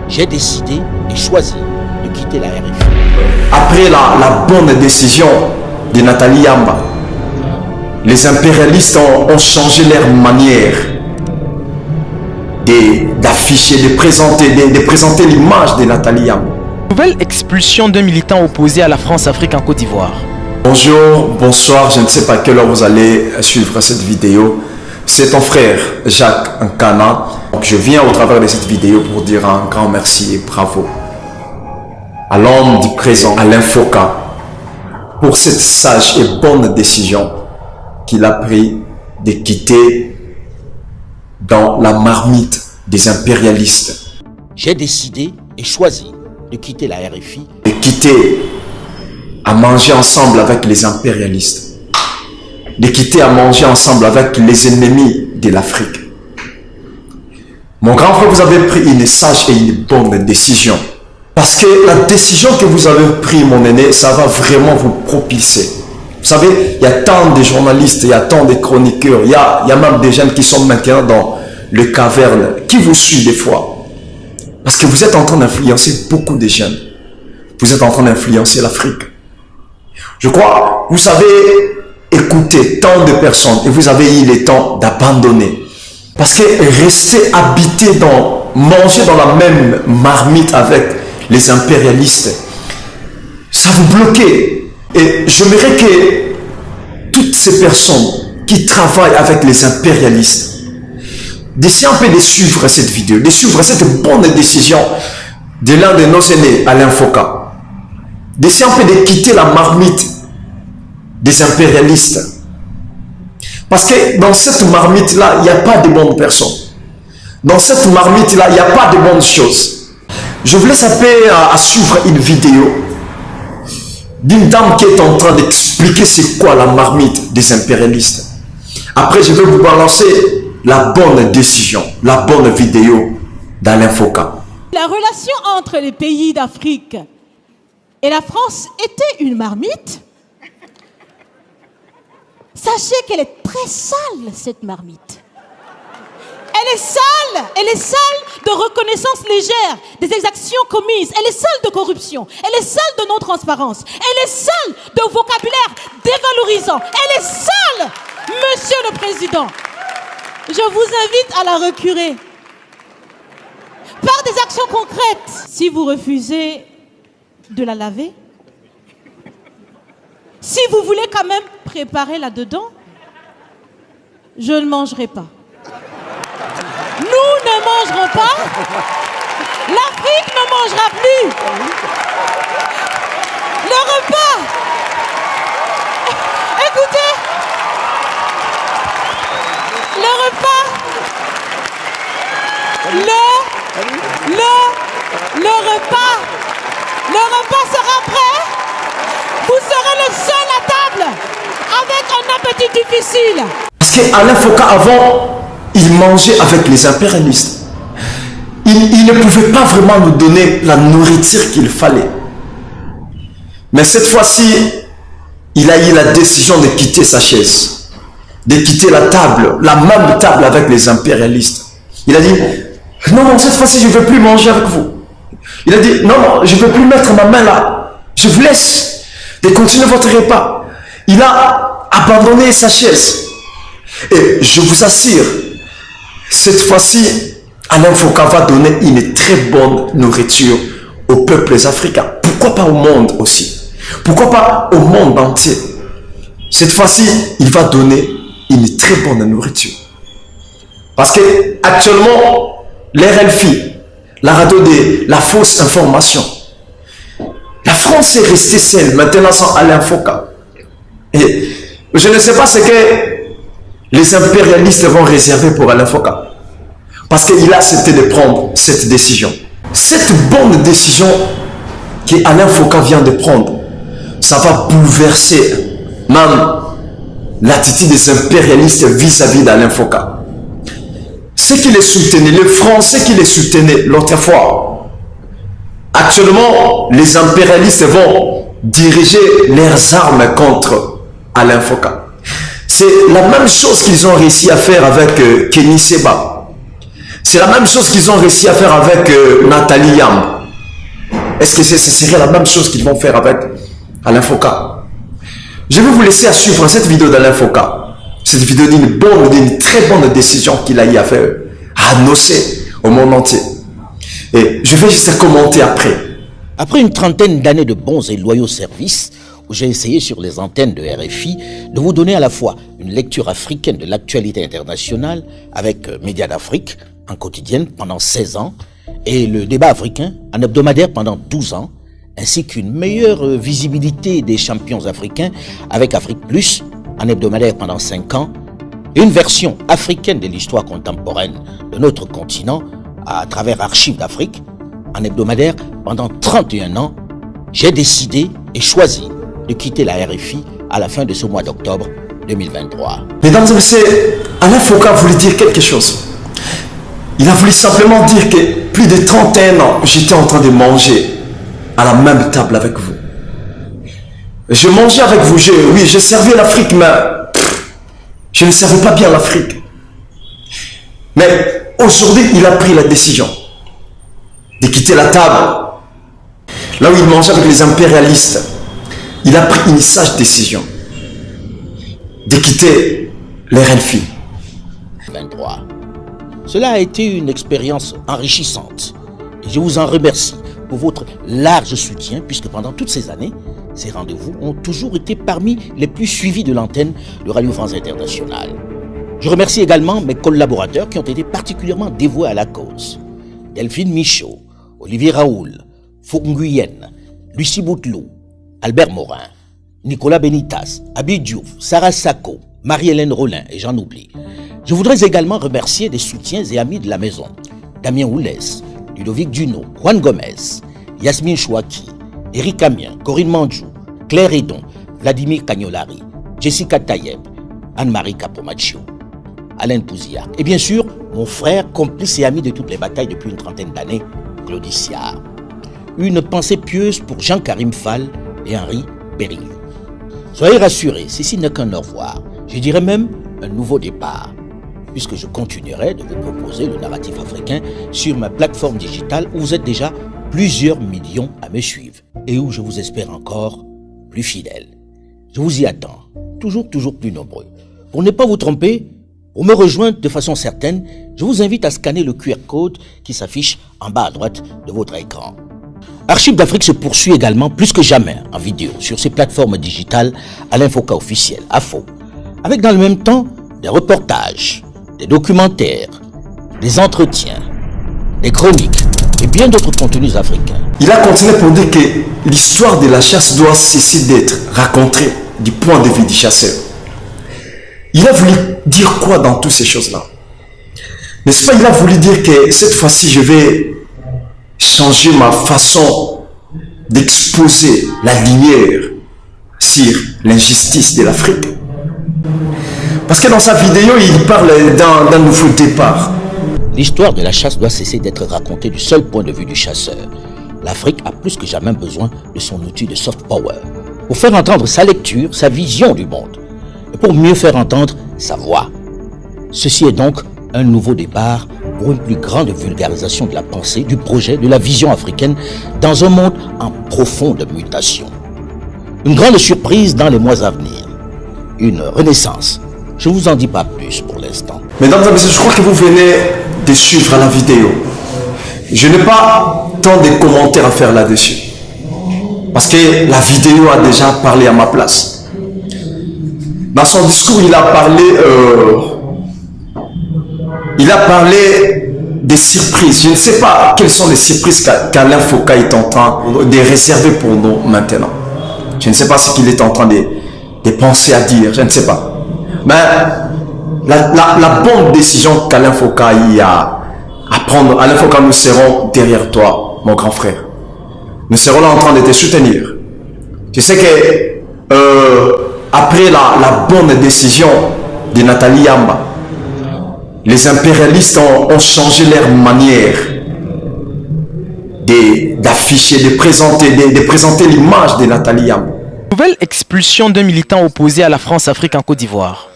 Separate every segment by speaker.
Speaker 1: j'ai décidé et choisi de quitter la RFI.
Speaker 2: Après la bonne décision de Nathalie Yamba, les impérialistes ont changé leur manière d'afficher, de présenter l'image de Nathalie Yamba.
Speaker 3: Nouvelle expulsion d'un militant opposé à la France-Afrique en Côte d'Ivoire.
Speaker 2: Bonjour, bonsoir, je ne sais pas à quelle heure vous allez suivre cette vidéo. C'est ton frère Jacques Nkana. Donc je viens au travers de cette vidéo pour dire un grand merci et bravo à l'homme du présent, Alain Foucault, pour cette sage et bonne décision qu'il a prise de quitter dans la marmite des impérialistes.
Speaker 1: J'ai décidé et choisi de quitter la RFI.
Speaker 2: De quitter à manger ensemble avec les impérialistes. De quitter à manger ensemble avec les ennemis de l'Afrique. Mon grand frère, vous avez pris une sage et une bonne décision. Parce que la décision que vous avez prise, mon aîné, ça va vraiment vous propulser. Vous savez, il y a tant de journalistes, il y a tant de chroniqueurs, il y a même des jeunes qui sont maintenant dans les cavernes, qui vous suivent des fois. Parce que vous êtes en train d'influencer beaucoup de jeunes. Vous êtes en train d'influencer l'Afrique. Je crois, vous avez écouté tant de personnes et vous avez eu le temps d'abandonner. Parce que rester habité manger dans la même marmite avec les impérialistes, ça vous bloquait. Et j'aimerais que toutes ces personnes qui travaillent avec les impérialistes, d'essayer un peu de suivre cette vidéo, de suivre cette bonne décision de l'un de nos aînés, Alain Foucault, d'essayer un peu de quitter la marmite des impérialistes. Parce que dans cette marmite-là, il n'y a pas de bonnes personnes. Dans cette marmite-là, il n'y a pas de bonnes choses. Je vous laisse un peu à suivre une vidéo d'une dame qui est en train d'expliquer c'est quoi la marmite des impérialistes. Après, je vais vous balancer la bonne décision, la bonne vidéo d'Alain Foucault.
Speaker 4: La relation entre les pays d'Afrique et la France était une marmite. Sachez qu'elle est très sale, cette marmite. Elle est sale de reconnaissance légère des exactions commises. Elle est sale de corruption. Elle est sale de non-transparence. Elle est sale de vocabulaire dévalorisant. Elle est sale, Monsieur le Président. Je vous invite à la recurer par des actions concrètes. Si vous refusez de la laver, si vous voulez quand même préparer là-dedans, je ne mangerai pas. Nous ne mangerons pas. L'Afrique ne mangera plus. Le repas. Écoutez. Le repas. Le repas sera prêt. Vous serez le seul à table avec un appétit difficile.
Speaker 2: Parce qu'Alain Foucault, avant, il mangeait avec les impérialistes. Il ne pouvait pas vraiment nous donner la nourriture qu'il fallait. Mais cette fois-ci, il a eu la décision de quitter sa chaise, de quitter la table, la même table avec les impérialistes. Il a dit, non, cette fois-ci, je ne veux plus manger avec vous. Il a dit, non, je ne veux plus mettre ma main là. Je vous laisse de continuer votre repas. Il a abandonné sa chaise. Et je vous assure, cette fois-ci, Alain Foucault va donner une très bonne nourriture aux peuples africains. Pourquoi pas au monde aussi? Pourquoi pas au monde entier? Cette fois-ci, il va donner une très bonne nourriture. Parce que actuellement, l'RFI, la radio de la fausse information, la France est restée seule maintenant sans Alain Foucault. Et je ne sais pas ce que les impérialistes vont réserver pour Alain Foucault. Parce qu'il a accepté de prendre cette décision. Cette bonne décision qu'Alain Foucault vient de prendre, ça va bouleverser même l'attitude des impérialistes vis-à-vis d'Alain Foucault. Ceux qui les soutenaient, les Français qui les soutenaient l'autre fois, actuellement, les impérialistes vont diriger leurs armes contre Alain Foucault. C'est la même chose qu'ils ont réussi à faire avec Kenny Seba. C'est la même chose qu'ils ont réussi à faire avec Nathalie Yamb. Est-ce que ce serait la même chose qu'ils vont faire avec Alain Foucault? Je vais vous laisser à suivre cette vidéo d'Alain Foucault. Cette vidéo d'une très bonne décision qu'il a eu à faire, à annoncer au monde entier. Et je vais juste commenter après.
Speaker 1: Après une trentaine d'années de bons et loyaux services, où j'ai essayé sur les antennes de RFI de vous donner à la fois une lecture africaine de l'actualité internationale avec Médias d'Afrique, en quotidienne pendant 16 ans, et le débat africain en hebdomadaire pendant 12 ans, ainsi qu'une meilleure visibilité des champions africains avec Afrique Plus en hebdomadaire pendant 5 ans, et une version africaine de l'histoire contemporaine de notre continent à travers Archives d'Afrique en hebdomadaire pendant 31 ans, j'ai décidé et choisi de quitter la RFI à la fin de ce mois d'octobre 2023.
Speaker 2: Mesdames et messieurs, Alain Foucault voulait dire quelque chose. Il a voulu simplement dire que plus de 31 ans, j'étais en train de manger à la même table avec vous. Je mangeais avec vous, je servais l'Afrique, mais je ne servais pas bien l'Afrique. Mais aujourd'hui, il a pris la décision de quitter la table. Là où il mangeait avec les impérialistes, il a pris une sage décision de quitter les RFI.
Speaker 1: 23. Cela a été une expérience enrichissante et je vous en remercie pour votre large soutien puisque pendant toutes ces années, ces rendez-vous ont toujours été parmi les plus suivis de l'antenne de Radio France Internationale. Je remercie également mes collaborateurs qui ont été particulièrement dévoués à la cause. Delphine Michaud, Olivier Raoul, Fouque Nguyen, Lucie Bouteloup, Albert Morin, Nicolas Benitas, Abi Diouf, Sarah Sako, Marie-Hélène Rollin et j'en oublie. Je voudrais également remercier des soutiens et amis de la maison. Damien Oulès, Ludovic Duno, Juan Gomez, Yasmine Chouaki, Eric Amien, Corinne Mandjou, Claire Edon, Vladimir Cagnolari, Jessica Tayeb, Anne-Marie Capomaccio, Alain Pouzillac et bien sûr mon frère, complice et ami de toutes les batailles depuis une trentaine d'années, Claude Siard. Une pensée pieuse pour Jean-Karim Fall et Henri Berriou. Soyez rassurés, ceci n'est qu'un au revoir. Je dirais même un nouveau départ, puisque je continuerai de vous proposer le narratif africain sur ma plateforme digitale où vous êtes déjà plusieurs millions à me suivre et où je vous espère encore plus fidèles. Je vous y attends, toujours plus nombreux. Pour ne pas vous tromper, pour me rejoindre de façon certaine, je vous invite à scanner le QR code qui s'affiche en bas à droite de votre écran. Archives d'Afrique se poursuit également plus que jamais en vidéo sur ses plateformes digitales Alain Foucault officiel, AFO, avec dans le même temps des reportages, des documentaires, des entretiens, des chroniques et bien d'autres contenus africains.
Speaker 2: Il a continué pour dire que l'histoire de la chasse doit cesser d'être racontée du point de vue du chasseur. Il a voulu dire quoi dans toutes ces choses-là? N'est-ce pas, il a voulu dire que cette fois-ci, je vais changer ma façon d'exposer la lumière sur l'injustice de l'Afrique. Parce que dans sa vidéo, il parle d'un nouveau départ.
Speaker 1: L'histoire de la chasse doit cesser d'être racontée du seul point de vue du chasseur. L'Afrique a plus que jamais besoin de son outil de soft power pour faire entendre sa lecture, sa vision du monde et pour mieux faire entendre sa voix. Ceci est donc un nouveau départ pour une plus grande vulgarisation de la pensée, du projet, de la vision africaine dans un monde en profonde mutation. Une grande surprise dans les mois à venir. Une renaissance. Je ne vous en dis pas plus pour l'instant.
Speaker 2: Mesdames et messieurs, je crois que vous venez de suivre la vidéo. Je n'ai pas tant de commentaires à faire là-dessus. Parce que la vidéo a déjà parlé à ma place. Dans son discours, il a parlé des surprises. Je ne sais pas quelles sont les surprises qu'Alain Foucault est en train de réserver pour nous maintenant. Je ne sais pas ce qu'il est en train de penser à dire. Je ne sais pas. Mais la bonne décision qu'Alain Foucault a eu à prendre, Alain Foucault, nous serons derrière toi, mon grand frère. Nous serons là en train de te soutenir. Tu sais que après la bonne décision de Nathalie Yamba, les impérialistes ont changé leur manière d'afficher, de présenter l'image de Nathalie Yamba.
Speaker 3: Nouvelle expulsion d'un militant opposé à la France-Afrique en Côte d'Ivoire.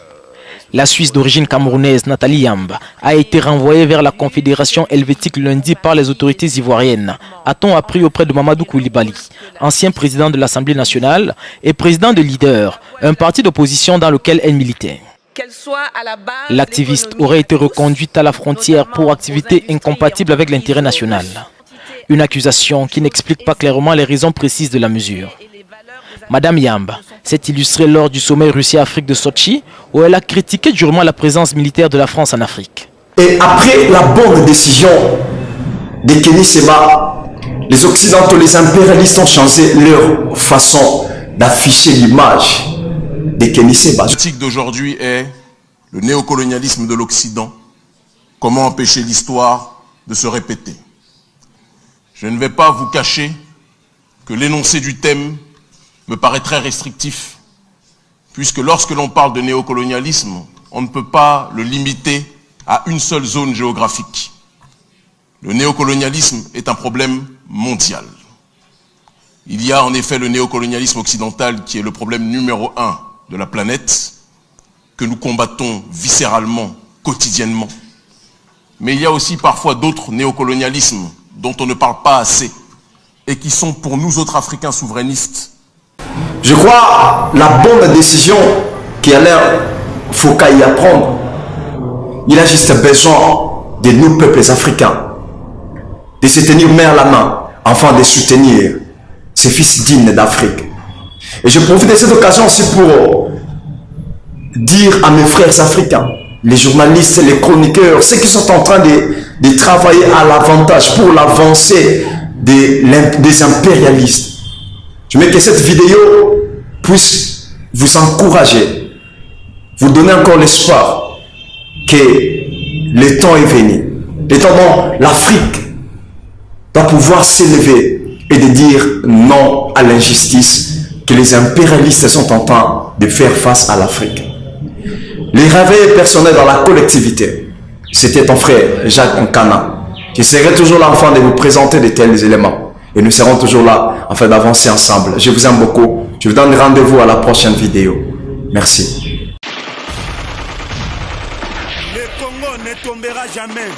Speaker 3: La Suisse d'origine camerounaise Nathalie Yamba a été renvoyée vers la Confédération helvétique lundi par les autorités ivoiriennes, a-t-on appris auprès de Mamadou Koulibaly, ancien président de l'Assemblée nationale et président de Leader, un parti d'opposition dans lequel elle militait. L'activiste aurait été reconduite à la frontière pour activités incompatibles avec l'intérêt national. Une accusation qui n'explique pas clairement les raisons précises de la mesure. Madame Yamba s'est illustrée lors du sommet Russie-Afrique de Sochi, où elle a critiqué durement la présence militaire de la France en Afrique.
Speaker 2: Et après la bonne décision de Kenny Seba, les Occidentaux, les impérialistes ont changé leur façon d'afficher l'image de Kenny Seba.
Speaker 5: La critique d'aujourd'hui est le néocolonialisme de l'Occident. Comment empêcher l'histoire de se répéter? Je ne vais pas vous cacher que l'énoncé du thème me paraît très restrictif, puisque lorsque l'on parle de néocolonialisme, on ne peut pas le limiter à une seule zone géographique. Le néocolonialisme est un problème mondial. Il y a en effet le néocolonialisme occidental qui est le problème numéro 1 de la planète, que nous combattons viscéralement, quotidiennement. Mais il y a aussi parfois d'autres néocolonialismes dont on ne parle pas assez et qui sont pour nous autres Africains souverainistes.
Speaker 2: Je crois la bonne décision qu'il faut y prendre. Il a juste besoin de nous, peuples africains, de se tenir main à la main, afin de soutenir ces fils dignes d'Afrique. Et je profite de cette occasion aussi pour dire à mes frères africains, les journalistes, les chroniqueurs, ceux qui sont en train de travailler à l'avantage pour l'avancée des impérialistes. Je mets que cette vidéo puisse vous encourager, vous donner encore l'espoir que le temps est venu. Le temps dont l'Afrique doit pouvoir s'élever et de dire non à l'injustice que les impérialistes sont en train de faire face à l'Afrique. Les réveils personnels dans la collectivité, c'était ton frère Jacques Nkana. Je serai toujours là afin de vous présenter de tels éléments. Et nous serons toujours là afin d'avancer ensemble. Je vous aime beaucoup. Je vous donne rendez-vous à la prochaine vidéo. Merci.
Speaker 6: Le Congo ne tombera jamais.